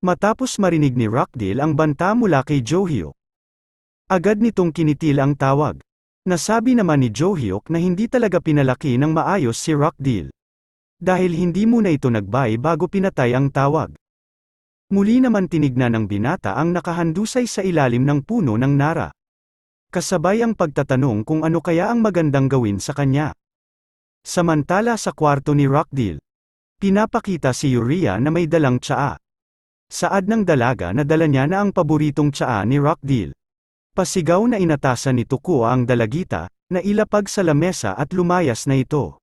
Matapos marinig ni Rockdale ang banta mula kay Jo-hyuk, agad nitong kinitil ang tawag. Nasabi naman ni Jo-hyuk na hindi talaga pinalaki ng maayos si Rockdale. Dahil hindi muna ito nagbay bago pinatay ang tawag. Muli naman tinignan ng binata ang nakahandusay sa ilalim ng puno ng nara. Kasabay ang pagtatanong kung ano kaya ang magandang gawin sa kanya. Samantala sa kwarto ni Rockdale, pinapakita si Yuria na may dalang tsaa. Saad ng dalaga na dala niya na ang paboritong tsaa ni Rockdale. Pasigaw na inatasan ni Tukua ang dalagita, na ilapag sa lamesa at lumayas na ito.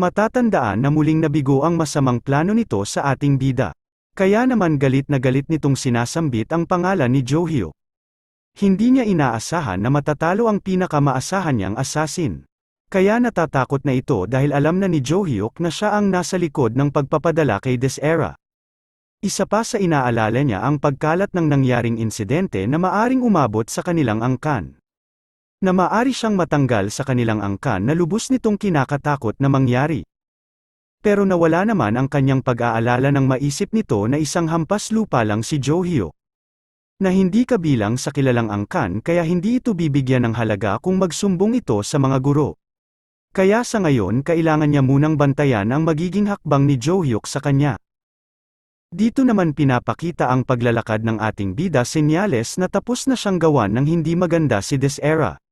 Matatandaan na muling nabigo ang masamang plano nito sa ating bida. Kaya naman galit nitong sinasambit ang pangalan ni Jo-hyuk. Hindi niya inaasahan na matatalo ang pinakamaasahan niyang assassin. Kaya natatakot na ito dahil alam na ni Jo-hyuk na siya ang nasa likod ng pagpapadala kay Desera. Isa pa sa inaalala niya ang pagkalat ng nangyaring insidente na maaring umabot sa kanilang angkan. Na maari siyang matanggal sa kanilang angkan na lubos nitong kinakatakot na mangyari. Pero nawala naman ang kanyang pag-aalala nang maisip nito na isang hampas lupa lang si Jo-hyuk. Na hindi kabilang sa kilalang angkan kaya hindi ito bibigyan ng halaga kung magsumbong ito sa mga guro. Kaya sa ngayon kailangan niya munang bantayan ang magiging hakbang ni Jo-hyuk sa kanya. Dito naman pinapakita ang paglalakad ng ating bida senyales na tapos na siyang gawan ng hindi maganda si Desera.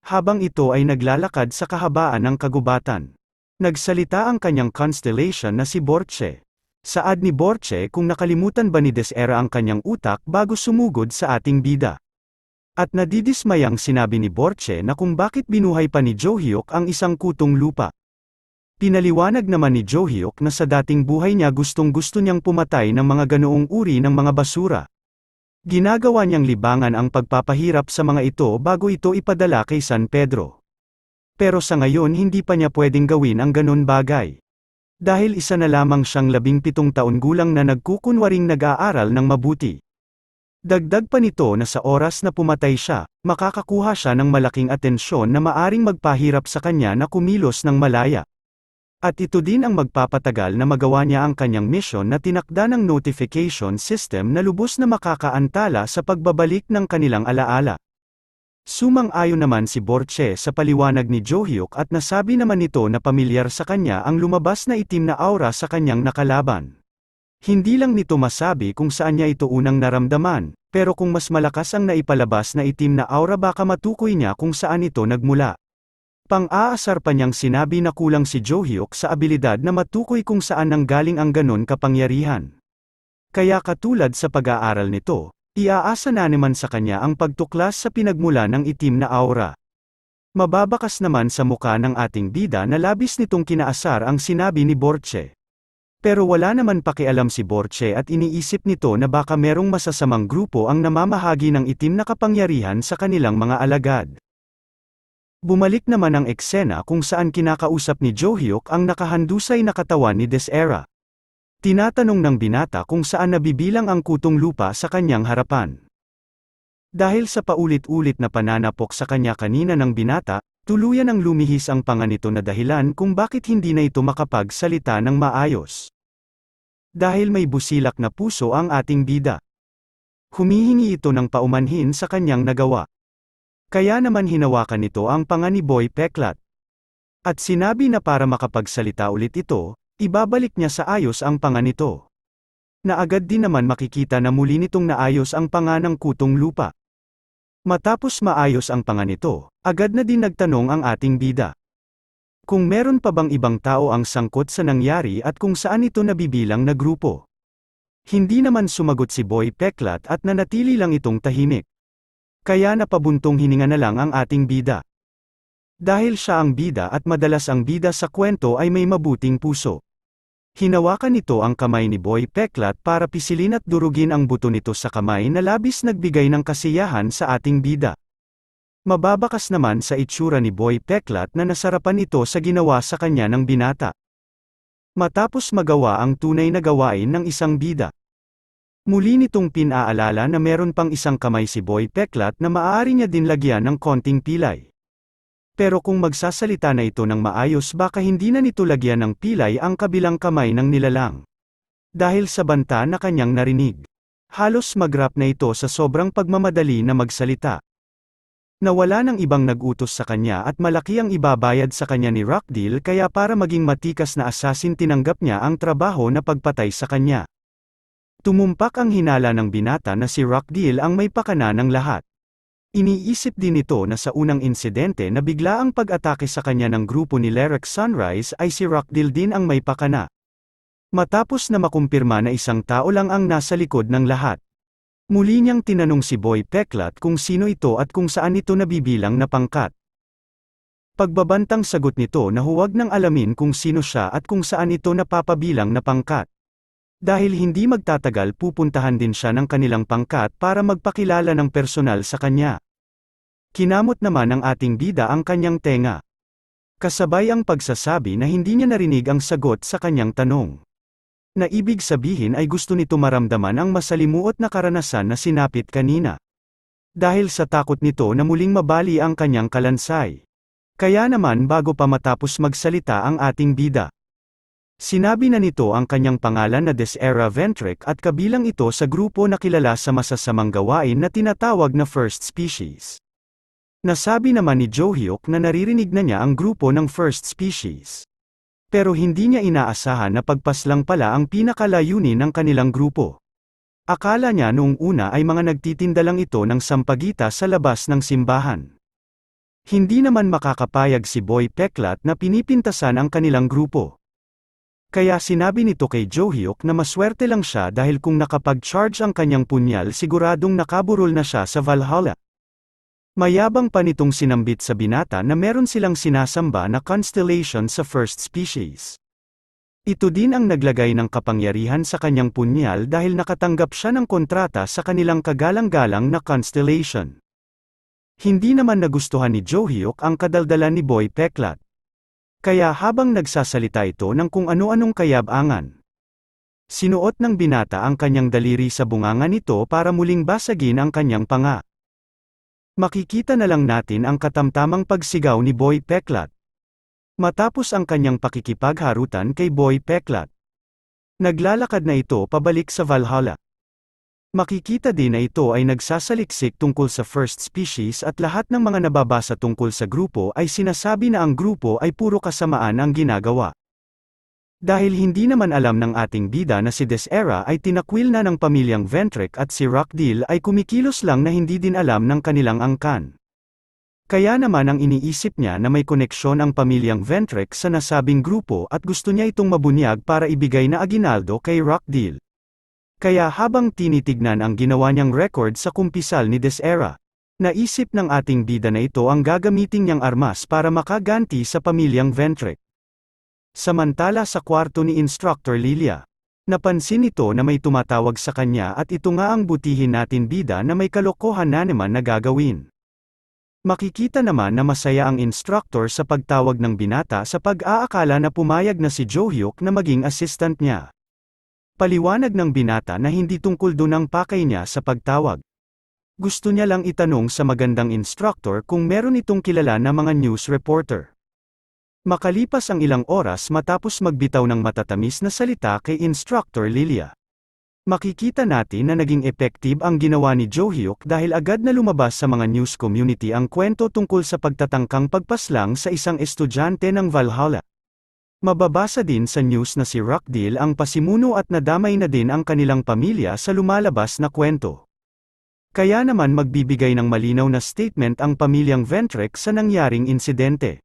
Habang ito ay naglalakad sa kahabaan ng kagubatan. Nagsalita ang kanyang constellation na si Borche. Saad ni Borche kung nakalimutan ba ni Desera ang kanyang utak bago sumugod sa ating bida. At nadidismayang sinabi ni Borche na kung bakit binuhay pa ni Jo-hyuk ang isang kutong lupa. Pinaliwanag naman ni Jo-hyuk na sa dating buhay niya gustong-gusto niyang pumatay ng mga ganoong uri ng mga basura. Ginagawa niyang libangan ang pagpapahirap sa mga ito bago ito ipadala kay San Pedro. Pero sa ngayon hindi pa niya pwedeng gawin ang ganon bagay. Dahil isa na lamang siyang 17 taon gulang na nagkukunwaring nag-aaral ng mabuti. Dagdag pa nito na sa oras na pumatay siya, makakakuha siya ng malaking atensyon na maaring magpahirap sa kanya na kumilos ng malaya. At ito din ang magpapatagal na magawa niya ang kanyang mission na tinakda ng notification system na lubos na makakaantala sa pagbabalik ng kanilang alaala. Sumang-ayon naman si Borche sa paliwanag ni Jo-hyuk at nasabi naman nito na pamilyar sa kanya ang lumabas na itim na aura sa kanyang nakalaban. Hindi lang nito masabi kung saan niya ito unang naramdaman, pero kung mas malakas ang naipalabas na itim na aura baka matukoy niya kung saan ito nagmula. Pang-aasar pa niyang sinabi na kulang si Jo-hyuk sa abilidad na matukoy kung saan nanggaling ang ganon kapangyarihan. Kaya katulad sa pag-aaral nito, iaasa na naman sa kanya ang pagtuklas sa pinagmula ng itim na aura. Mababakas naman sa muka ng ating bida na labis nitong kinaasar ang sinabi ni Borche. Pero wala naman pakialam si Borche at iniisip nito na baka merong masasamang grupo ang namamahagi ng itim na kapangyarihan sa kanilang mga alagad. Bumalik naman ang eksena kung saan kinakausap ni Jo-hyuk ang nakahandusay na katawan ni Desera. Tinatanong ng binata kung saan nabibilang ang kutong lupa sa kanyang harapan. Dahil sa paulit-ulit na pananapok sa kanya kanina ng binata, tuluyan ang lumihis ang panga nito na dahilan kung bakit hindi na ito makapagsalita ng maayos. Dahil may busilak na puso ang ating bida. Humihingi ito ng paumanhin sa kanyang nagawa. Kaya naman hinawakan nito ang panga ni Boy Peklat. At sinabi na para makapagsalita ulit ito, ibabalik niya sa ayos ang panga nito. Na agad din naman makikita na muli nitong naayos ang panga ng kutong lupa. Matapos maayos ang panga nito, agad na din nagtanong ang ating bida. Kung meron pa bang ibang tao ang sangkot sa nangyari at kung saan ito nabibilang na grupo. Hindi naman sumagot si Boy Peklat at nanatili lang itong tahimik. Kaya napabuntong hininga na lang ang ating bida. Dahil siya ang bida at madalas ang bida sa kwento ay may mabuting puso. Hinawakan nito ang kamay ni Boy Peklat para pisilin at durugin ang buto nito sa kamay na labis nagbigay ng kasiyahan sa ating bida. Mababakas naman sa itsura ni Boy Peklat na nasarapan ito sa ginawa sa kanya ng binata. Matapos magawa ang tunay na gawain ng isang bida. Muli nitong pinaalala na meron pang isang kamay si Boy Peklat na maaari niya din lagyan ng konting pilay. Pero kung magsasalita na ito ng maayos baka hindi na nito lagyan ng pilay ang kabilang kamay ng nilalang. Dahil sa banta na kanyang narinig. Halos mag-rap na ito sa sobrang pagmamadali na magsalita. Nawala ng ibang nag-utos sa kanya at malaki ang ibabayad sa kanya ni Rockdale kaya para maging matikas na assassin tinanggap niya ang trabaho na pagpatay sa kanya. Tumumpak ang hinala ng binata na si Rockdale ang may pakana ng lahat. Iniisip din ito na sa unang insidente na bigla ang pag-atake sa kanya ng grupo ni Lyric Sunrise ay si Rockdale din ang may pakana. Matapos na makumpirma na isang tao lang ang nasa likod ng lahat. Muli niyang tinanong si Boy Peklat kung sino ito at kung saan ito nabibilang na pangkat. Pagbabantang sagot nito na huwag nang alamin kung sino siya at kung saan ito napapabilang na pangkat. Dahil hindi magtatagal pupuntahan din siya ng kanilang pangkat para magpakilala ng personal sa kanya. Kinamot naman ng ating bida ang kanyang tenga. Kasabay ang pagsasabi na hindi niya narinig ang sagot sa kanyang tanong. Na ibig sabihin ay gusto nito maramdaman ang masalimuot na karanasan na sinapit kanina. Dahil sa takot nito na muling mabali ang kanyang kalansay. Kaya naman bago pa matapos magsalita ang ating bida. Sinabi na nito ang kanyang pangalan na Desera Ventrek at kabilang ito sa grupo na kilala sa masasamang gawain na tinatawag na First Species. Nasabi naman ni Jo-hyuk na naririnig na niya ang grupo ng First Species. Pero hindi niya inaasahan na pagpaslang pala ang pinakalayunin ng kanilang grupo. Akala niya noong una ay mga nagtitinda lang ito ng sampagita sa labas ng simbahan. Hindi naman makakapayag si Boy Peklat na pinipintasan ang kanilang grupo. Kaya sinabi nito kay Jo-hyuk na maswerte lang siya dahil kung nakapag-charge ang kanyang punyal siguradong nakaburol na siya sa Valhalla. Mayabang pa nitong sinambit sa binata na meron silang sinasamba na constellation sa First Species. Ito din ang naglagay ng kapangyarihan sa kanyang punyal dahil nakatanggap siya ng kontrata sa kanilang kagalang-galang na constellation. Hindi naman nagustuhan ni Jo-hyuk ang kadaldalan ni Boy Peklat. Kaya habang nagsasalita ito ng kung ano-anong kayab-angan, sinuot ng binata ang kanyang daliri sa bunganga nito para muling basagin ang kanyang panga. Makikita na lang natin ang katamtamang pagsigaw ni Boy Peklat. Matapos ang kanyang pakikipagharutan kay Boy Peklat, naglalakad na ito pabalik sa Valhalla. Makikita din na ito ay nagsasaliksik tungkol sa First Species at lahat ng mga nababasa tungkol sa grupo ay sinasabi na ang grupo ay puro kasamaan ang ginagawa. Dahil hindi naman alam ng ating bida na si Desera ay tinakwil na ng pamilyang Ventrek at si Rockdale ay kumikilos lang na hindi din alam ng kanilang angkan. Kaya naman ang iniisip niya na may koneksyon ang pamilyang Ventrek sa nasabing grupo at gusto niya itong mabunyag para ibigay na aginaldo kay Rockdale. Kaya habang tinitignan ang ginawa niyang record sa kumpisal ni Desera, naisip ng ating bida na ito ang gagamitin niyang armas para makaganti sa pamilyang Ventrek. Samantala sa kwarto ni Instructor Lilia, napansin ito na may tumatawag sa kanya at ito nga ang butihin natin bida na may kalokohan na naman na gagawin. Makikita naman na masaya ang instructor sa pagtawag ng binata sa pag-aakala na pumayag na si Jo-hyuk na maging assistant niya. Paliwanag ng binata na hindi tungkol doon ang pakay niya sa pagtawag. Gusto niya lang itanong sa magandang instructor kung meron itong kilala na mga news reporter. Makalipas ang ilang oras matapos magbitaw ng matatamis na salita kay Instructor Lilia, makikita natin na naging effective ang ginawa ni Jo-hyuk dahil agad na lumabas sa mga news community ang kwento tungkol sa pagtatangkang pagpaslang sa isang estudyante ng Valhalla. Mababasa din sa news na si Rockdale ang pasimuno at nadamay na din ang kanilang pamilya sa lumalabas na kwento. Kaya naman magbibigay ng malinaw na statement ang pamilyang Ventrek sa nangyaring insidente.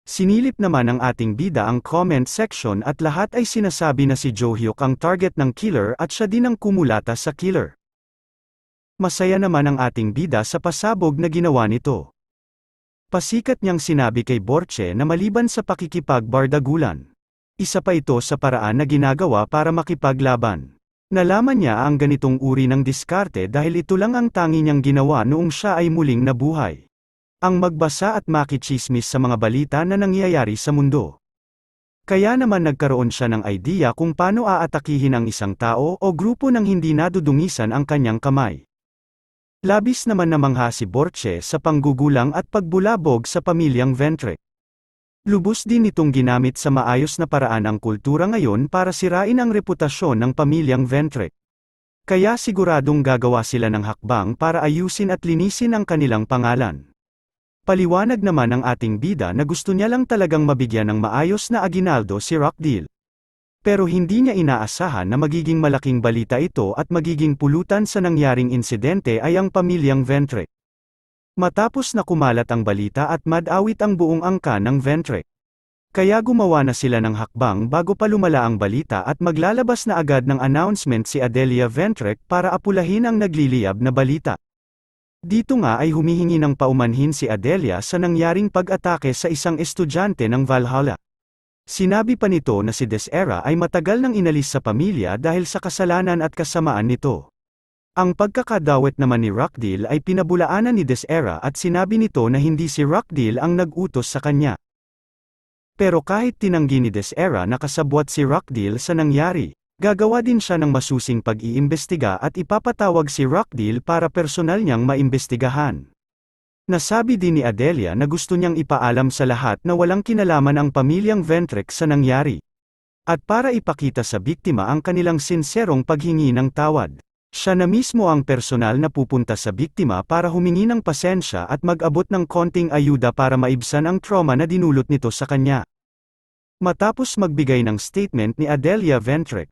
Sinilip naman ng ating bida ang comment section at lahat ay sinasabi na si Jo-hyuk ang target ng killer at siya din ang kumulata sa killer. Masaya naman ang ating bida sa pasabog na ginawa nito. Pasikat niyang sinabi kay Borche na maliban sa pakikipagbardagulan, isa pa ito sa paraan na ginagawa para makipaglaban. Nalaman niya ang ganitong uri ng diskarte dahil ito lang ang tangi niyang ginawa noong siya ay muling nabuhay. Ang magbasa at makichismis sa mga balita na nangyayari sa mundo. Kaya naman nagkaroon siya ng idea kung paano aatakihin ang isang tao o grupo nang hindi nadudungisan ang kanyang kamay. Labis naman namangha si Borche sa panggugulang at pagbulabog sa pamilyang Ventrek. Lubos din itong ginamit sa maayos na paraan ang kultura ngayon para sirain ang reputasyon ng pamilyang Ventrek. Kaya siguradong gagawa sila ng hakbang para ayusin at linisin ang kanilang pangalan. Paliwanag naman ng ating bida na gusto niya lang talagang mabigyan ng maayos na aginaldo si Rockdale. Pero hindi niya inaasahan na magiging malaking balita ito at magiging pulutan sa nangyaring insidente ay ang pamilyang Ventrek. Matapos na kumalat ang balita at madawit ang buong angkan ng Ventrek. Kaya gumawa na sila ng hakbang bago pa lumala ang balita at maglalabas na agad ng announcement si Adelia Ventrek para apulahin ang nagliliyab na balita. Dito nga ay humihingi ng paumanhin si Adelia sa nangyaring pag-atake sa isang estudyante ng Valhalla. Sinabi pa nito na si Desera ay matagal nang inalis sa pamilya dahil sa kasalanan at kasamaan nito. Ang pagkakadawit naman ni Rockdale ay pinabulaanan ni Desera at sinabi nito na hindi si Rockdale ang nag-utos sa kanya. Pero kahit tinanggi ni Desera na kasabwat si Rockdale sa nangyari, gagawa din siya ng masusing pag-iimbestiga at ipapatawag si Rockdale para personal niyang maimbestigahan. Nasabi din ni Adelia na gusto niyang ipaalam sa lahat na walang kinalaman ang pamilyang Ventrek sa nangyari. At para ipakita sa biktima ang kanilang sinserong paghingi ng tawad, siya na mismo ang personal na pupunta sa biktima para humingi ng pasensya at mag-abot ng konting ayuda para maibsan ang trauma na dinulot nito sa kanya. Matapos magbigay ng statement ni Adelia Ventrek,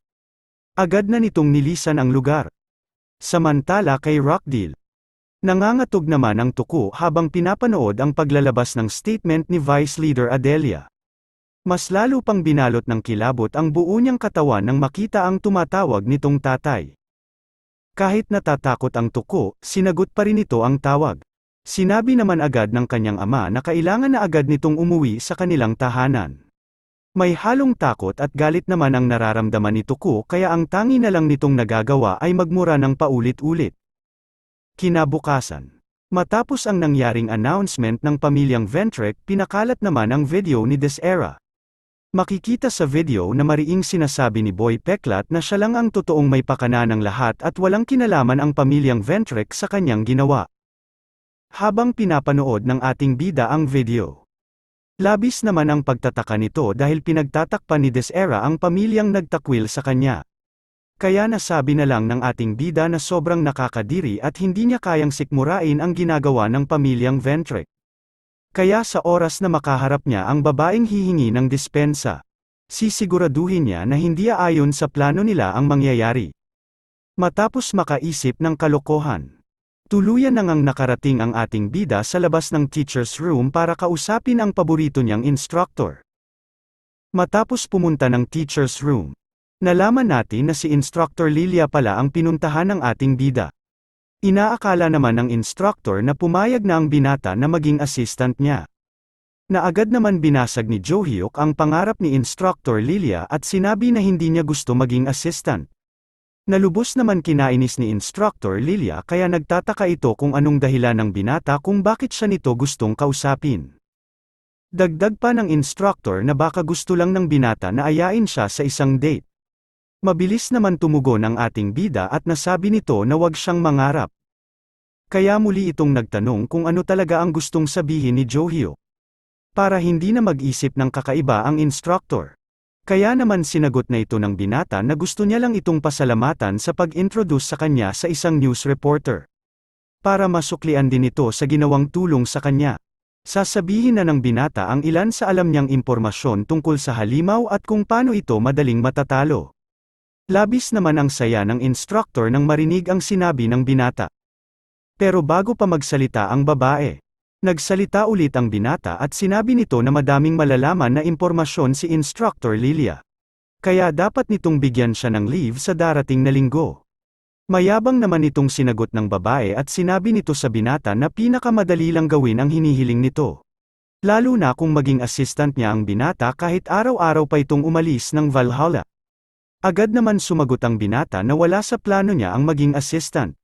agad na nitong nilisan ang lugar. Samantala kay Rockdale, nangangatog naman ang tuko habang pinapanood ang paglalabas ng statement ni Vice Leader Adelia. Mas lalo pang binalot ng kilabot ang buo niyang katawan nang makita ang tumatawag nitong tatay. Kahit natatakot ang tuko, sinagot pa rin ito ang tawag. Sinabi naman agad ng kanyang ama na kailangan na agad nitong umuwi sa kanilang tahanan. May halong takot at galit naman ang nararamdaman ni Tuko kaya ang tangi na lang nitong nagagawa ay magmura ng paulit-ulit. Kinabukasan, matapos ang nangyaring announcement ng pamilyang Ventrek, pinakalat naman ang video ni Desera. Makikita sa video na mariing sinasabi ni Boy Peklat na siya lang ang totoong may pakana ng lahat at walang kinalaman ang pamilyang Ventrek sa kanyang ginawa. Habang pinapanood ng ating bida ang video, labis naman ang pagtataka nito dahil pinagtatakpan ni Desera ang pamilyang nagtakwil sa kanya. Kaya nasabi na lang ng ating bida na sobrang nakakadiri at hindi niya kayang sikmurain ang ginagawa ng pamilyang Ventrek. Kaya sa oras na makaharap niya ang babaeng hihingi ng dispensa, sisiguraduhin niya na hindi aayon sa plano nila ang mangyayari. Matapos makaisip ng kalokohan, tuluyan na ngang nakarating ang ating bida sa labas ng teacher's room para kausapin ang paborito niyang instructor. Matapos pumunta ng teacher's room, nalaman natin na si Instructor Lilia pala ang pinuntahan ng ating bida. Inaakala naman ng instructor na pumayag na ang binata na maging assistant niya. Naagad naman binasag ni Johyuk ang pangarap ni Instructor Lilia at sinabi na hindi niya gusto maging assistant. Nalubos naman kinainis ni Instructor Lilia kaya nagtataka ito kung anong dahilan ng binata kung bakit siya nito gustong kausapin. Dagdag pa ng instructor na baka gusto lang ng binata na ayain siya sa isang date. Mabilis naman tumugon ang ating bida at nasabi nito na wag siyang mangarap. Kaya muli itong nagtanong kung ano talaga ang gustong sabihin ni Johyuk. Para hindi na mag-isip ng kakaiba ang instructor. Kaya naman sinagot na ito ng binata na gusto niya lang itong pasalamatan sa pag-introduce sa kanya sa isang news reporter. Para masuklian din ito sa ginawang tulong sa kanya. Sasabihin na ng binata ang ilan sa alam niyang impormasyon tungkol sa halimaw at kung paano ito madaling matatalo. Labis naman ang saya ng instructor nang marinig ang sinabi ng binata. Pero bago pa magsalita ang babae, nagsalita ulit ang binata at sinabi nito na madaming malalaman na impormasyon si Instructor Lilia. Kaya dapat nitong bigyan siya ng leave sa darating na linggo. Mayabang naman itong sinagot ng babae at sinabi nito sa binata na pinakamadali lang gawin ang hinihiling nito. Lalo na kung maging assistant niya ang binata kahit araw-araw pa itong umalis ng Valhalla. Agad naman sumagot ang binata na wala sa plano niya ang maging assistant.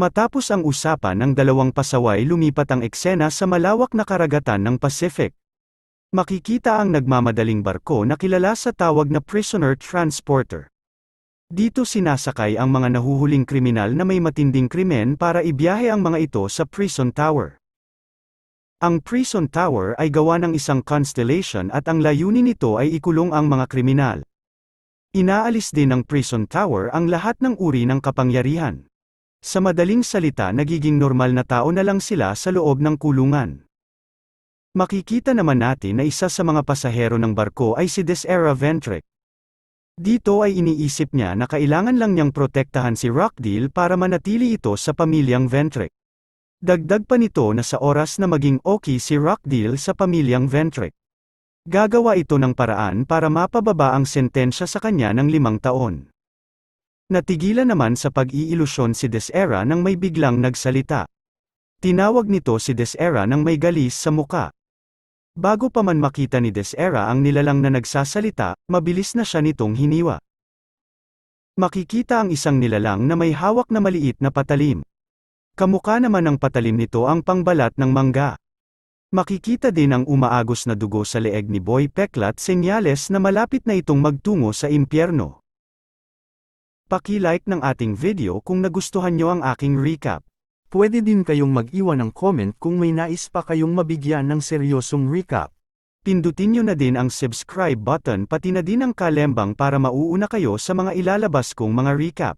Matapos ang usapan ng dalawang pasaway, lumipat ang eksena sa malawak na karagatan ng Pacific. Makikita ang nagmamadaling barko na kilala sa tawag na prisoner transporter. Dito sinasakay ang mga nahuhuling kriminal na may matinding krimen para ibiyahe ang mga ito sa prison tower. Ang Prison Tower ay gawa ng isang constellation at ang layunin nito ay ikulong ang mga kriminal. Inaalis din ng Prison Tower ang lahat ng uri ng kapangyarihan. Sa madaling salita, nagiging normal na tao na lang sila sa loob ng kulungan. Makikita naman natin na isa sa mga pasahero ng barko ay si Desera Ventrek. Dito ay iniisip niya na kailangan lang niyang protektahan si Rockdale para manatili ito sa pamilyang Ventrek. Dagdag pa nito na sa oras na maging okay si Rockdale sa pamilyang Ventrek, gagawa ito ng paraan para mapababa ang sentensya sa kanya ng 5 taon. Natigilan naman sa pag-iilusyon si Desera nang may biglang nagsalita. Tinawag nito si Desera nang may galis sa muka. Bago pa man makita ni Desera ang nilalang na nagsasalita, mabilis na siya nitong hiniwa. Makikita ang isang nilalang na may hawak na maliit na patalim. Kamukha naman ng patalim nito ang pangbalat ng mangga. Makikita din ang umaagos na dugo sa leeg ni Boy Peklat, senyales na malapit na itong magtungo sa impyerno. Paki-like ng ating video kung nagustuhan nyo ang aking recap. Pwede din kayong mag-iwan ng comment kung may nais pa kayong mabigyan ng seryosong recap. Pindutin nyo na din ang subscribe button pati na din ang kalembang para mauuna kayo sa mga ilalabas kong mga recap.